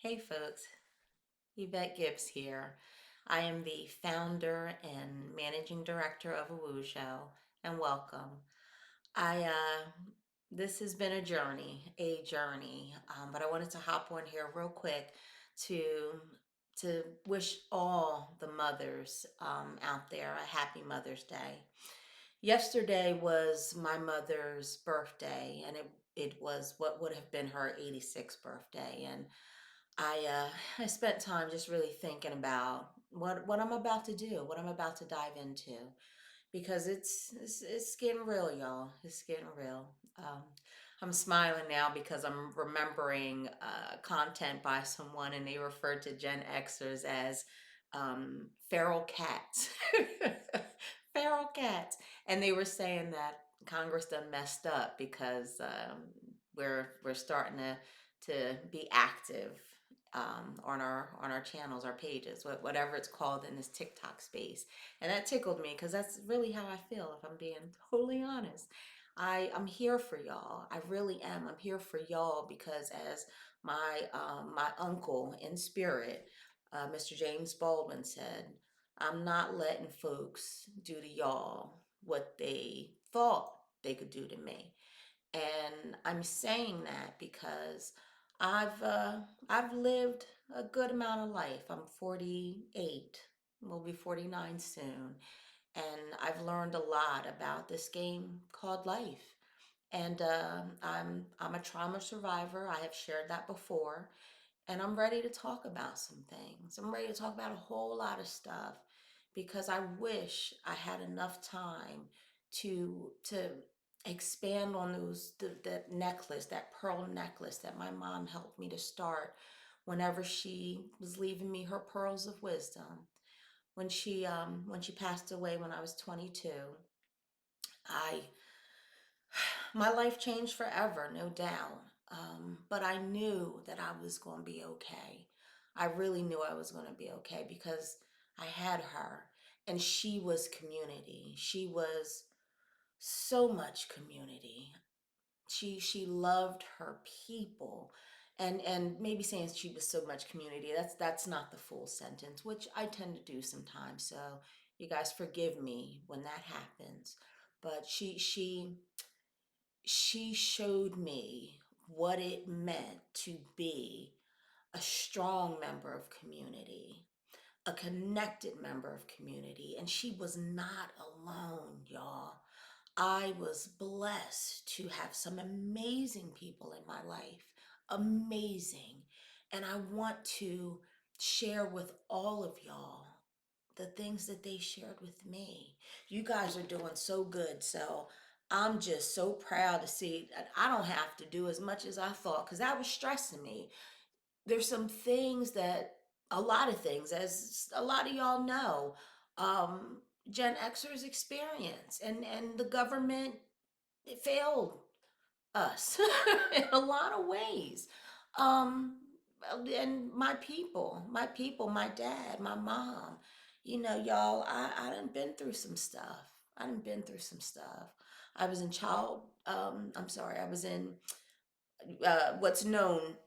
Hey folks, Yvette Gibbs here. I am the founder and managing director of Awujo, and welcome. I This has been a journey, but I wanted to hop on here real quick to wish all the mothers out there a happy Mother's Day. Yesterday was my mother's birthday, and it was what would have been her 86th birthday, and I spent time just really thinking about what I'm about to do, what I'm about to dive into, because it's getting real, y'all. It's getting real. I'm smiling now because I'm remembering content by someone, and they referred to Gen Xers as feral cats, feral cats, and they were saying that Congress done messed up because we're starting to be active on our channels, our pages, whatever it's called in this TikTok space. And that tickled me because that's really how I feel, if I'm being totally honest. I'm here for y'all. I really am. I'm here for y'all because, as my uncle in spirit, Mr. James Baldwin said, I'm not letting folks do to y'all what they thought they could do to me. And I'm saying that because I've uh, I've lived a good amount of life. I'm 48. We'll be 49 soon, and I've learned a lot about this game called life. And I'm a trauma survivor. I have shared that before, and I'm ready to talk about some things. I'm ready to talk about a whole lot of stuff because I wish I had enough time to expand on that necklace, that pearl necklace that my mom helped me to start whenever she was leaving me her pearls of wisdom. When she passed away when I was 22, I my life changed forever, no doubt. But I knew that I was going to be okay. I really knew I was going to be okay because I had her, and she was community. She was so much community. She loved her people. And maybe saying she was so much community, that's not the full sentence, which I tend to do sometimes. So you guys forgive me when that happens. But she showed me what it meant to be a strong member of community, a connected member of community. And she was not alone, y'all. I was blessed to have some amazing people in my life. Amazing. And I want to share with all of y'all the things that they shared with me. You guys are doing so good. So I'm just so proud to see that I don't have to do as much as I thought because that was stressing me. There's some things that, a lot of things, as a lot of y'all know, um, Gen Xers experience, and the government, it failed us in a lot of ways. Um, and my dad, my mom, y'all, I done been through some stuff. I done been through some stuff. I was in I'm sorry, I was in what's known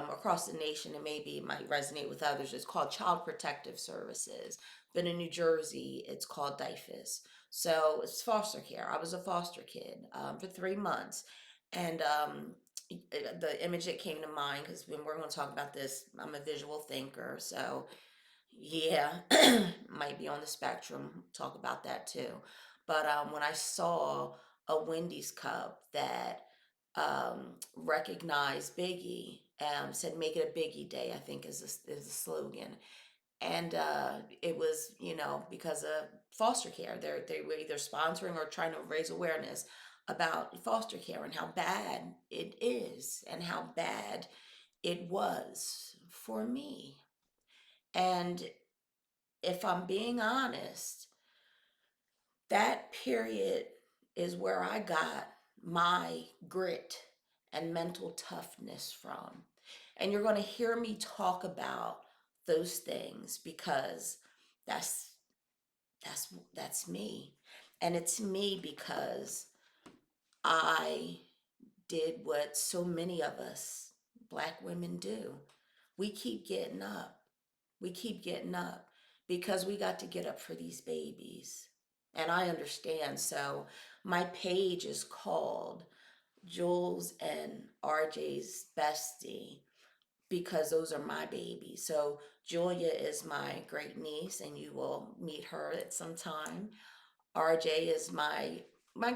across the nation, and maybe it might resonate with others, is called Child Protective Services. But in New Jersey, it's called DIFUS. So it's foster care. I was a foster kid for 3 months. And the image that came to mind, because when we're going to talk about this, I'm a visual thinker. So yeah, might be on the spectrum. Talk about that too. But when I saw a Wendy's cup that recognized Biggie, said "Make it a Biggie Day," I think is the slogan, and it was, because of foster care. They were either sponsoring or trying to raise awareness about foster care and how bad it is and how bad it was for me. And if I'm being honest, that period is where I got my grit and mental toughness from. And you're going to hear me talk about those things because that's that's me. And it's me because I did what so many of us Black women do. we keep getting up. We keep getting up because we got to get up for these babies. And I understand. So my page is called Jules and RJ's Bestie because those are my babies. So Julia is my great niece, and you will meet her at some time. RJ is my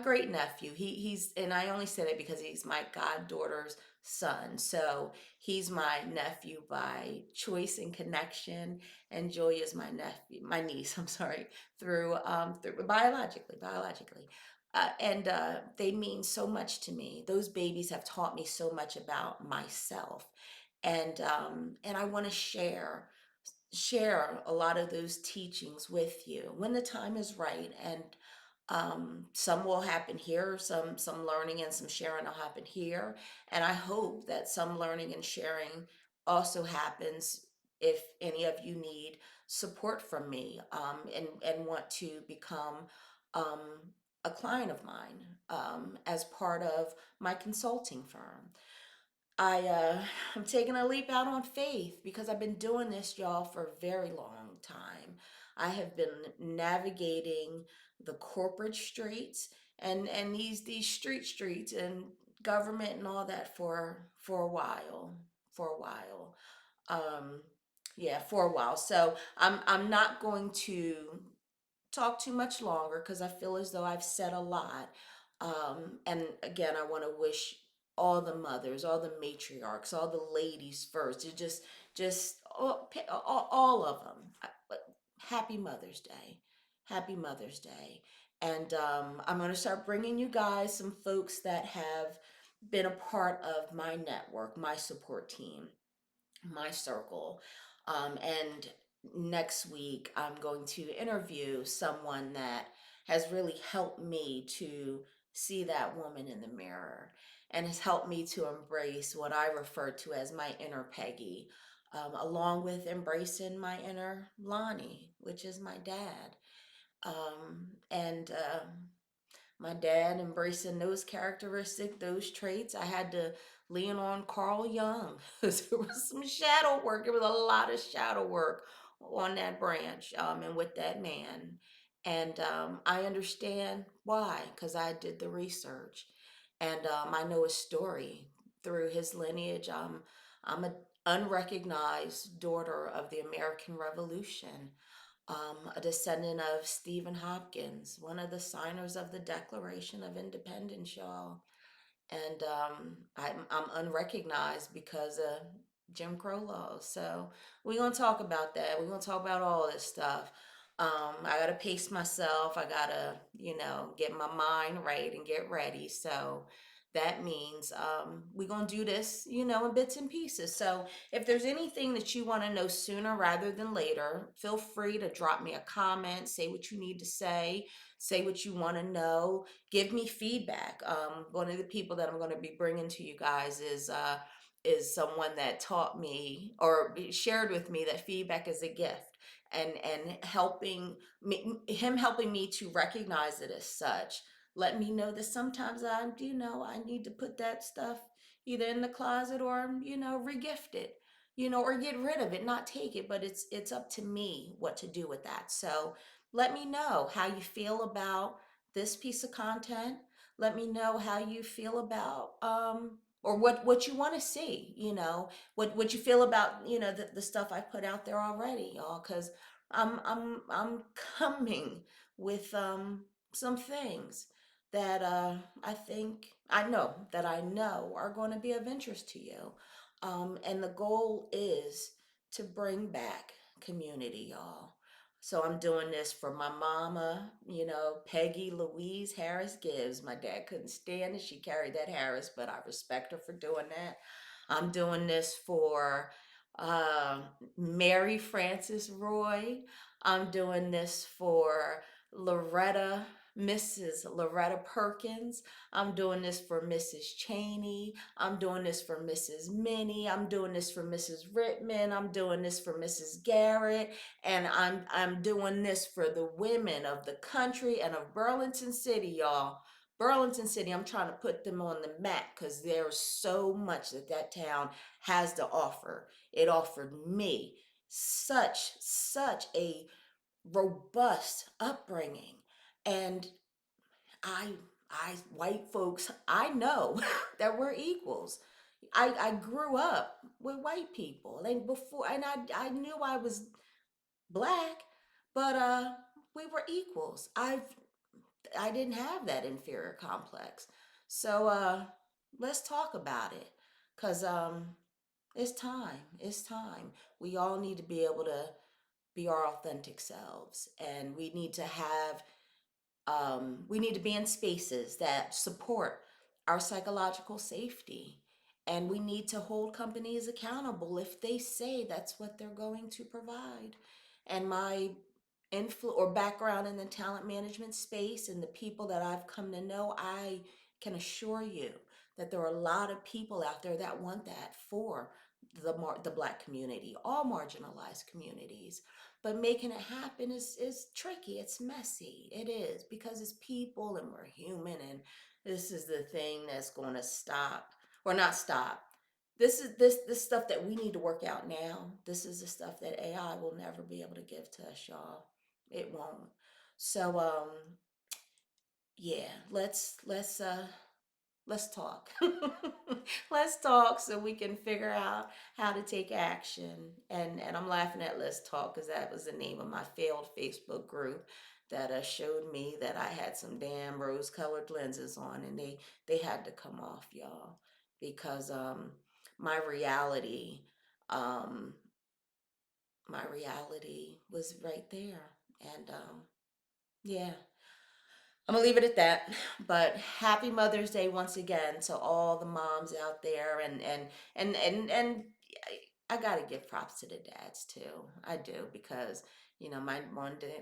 great nephew. He's, and I only say that because he's my goddaughter's son. So he's my nephew by choice and connection, and Joy is my nephew, my niece. I'm sorry, through biologically. And they mean so much to me. Those babies have taught me so much about myself, and I want to share a lot of those teachings with you when the time is right. And some will happen here, some learning and some sharing will happen here, and I hope that some learning and sharing also happens if any of you need support from me, and want to become um, a client of mine, as part of my consulting firm. I'm taking a leap out on faith because I've been doing this, y'all, for a very long time. I have been navigating the corporate streets and these streets and government and all that for a while, for a while. Um, yeah, for a while. So I'm not going to talk too much longer because I feel as though I've said a lot. And again, I want to wish all the mothers, all the matriarchs, all the ladies first, just all of them. Happy Mother's Day. Happy Mother's Day. And I'm going to start bringing you guys some folks that have been a part of my network, my support team, my circle. And next week, I'm going to interview someone that has really helped me to see that woman in the mirror and has helped me to embrace what I refer to as my inner Peggy, along with embracing my inner Lonnie, which is my dad. And My dad embracing those characteristics, those traits. I had to lean on Carl Jung because there was some shadow work. There was a lot of shadow work on that branch, and with that man. And I understand why, because I did the research, and I know his story through his lineage. I'm an unrecognized daughter of the American Revolution, a descendant of Stephen Hopkins, one of the signers of the Declaration of Independence, y'all. And I'm unrecognized because of Jim Crow laws. So we're gonna talk about that. We're gonna talk about all this stuff. I gotta pace myself. I gotta, get my mind right and get ready. So that means we're gonna do this, in bits and pieces. So if there's anything that you want to know sooner rather than later, feel free to drop me a comment, say what you need to say what you want to know, give me feedback. One of the people that I'm going to be bringing to you guys is someone that taught me or shared with me that feedback is a gift, and helping me to recognize it as such. Let me know that sometimes I need to put that stuff either in the closet or regift it, or get rid of it, not take it, but it's up to me what to do with that. So let me know how you feel about this piece of content. Let me know how you feel about or what you want to see, what you feel about, the stuff I put out there already, y'all, cuz I'm coming with some things that I know are going to be of interest to you. And the goal is to bring back community, y'all. So I'm doing this for my mama, Peggy Louise Harris Gibbs. My dad couldn't stand it. She carried that Harris, but I respect her for doing that. I'm doing this for uh, Mary Frances Roy. I'm doing this for Loretta, Mrs. Loretta Perkins. I'm doing this for Mrs. Cheney. I'm doing this for Mrs. Minnie. I'm doing this for Mrs. Rittman. I'm doing this for Mrs. Garrett. And I'm doing this for the women of the country and of Burlington City, y'all. Burlington City, I'm trying to put them on the map because there's so much that that town has to offer. It offered me such a robust upbringing. And I white folks, I know that we're equals. I grew up with white people, and before, and I knew I was black, but we were equals. I didn't have that inferior complex. So let's talk about it, cuz it's time. It's time. We all need to be able to be our authentic selves, and we need to be in spaces that support our psychological safety. And we need to hold companies accountable if they say that's what they're going to provide. And my background in the talent management space and the people that I've come to know, I can assure you that there are a lot of people out there that want that for the black community, all marginalized communities. But making it happen is tricky. It's messy. It is, because it's people and we're human, and this is the thing that's going to stop or not stop. This stuff that we need to work out now. This is the stuff that AI will never be able to give to us, y'all. It won't. So yeah, let's talk. Let's talk so we can figure out how to take action. And I'm laughing at Let's Talk because that was the name of my failed Facebook group that showed me that I had some damn rose-colored lenses on, and they had to come off, y'all, because my reality um my reality was right there. And yeah, I'm gonna leave it at that. But happy Mother's Day once again to all the moms out there, and I gotta give props to the dads too. I do, because my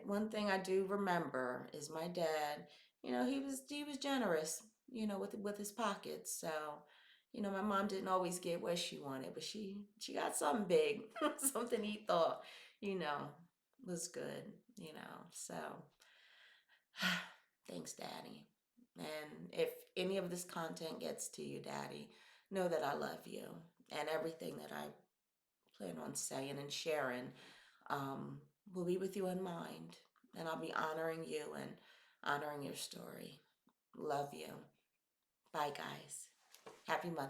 one thing I do remember is my dad. He was generous. With his pockets. So my mom didn't always get what she wanted, but she got something big, something he thought you know was good. So. Thanks, Daddy. And if any of this content gets to you, Daddy, know that I love you. And everything that I plan on saying and sharing um, will be with you in mind. And I'll be honoring you and honoring your story. Love you. Bye, guys. Happy Mother's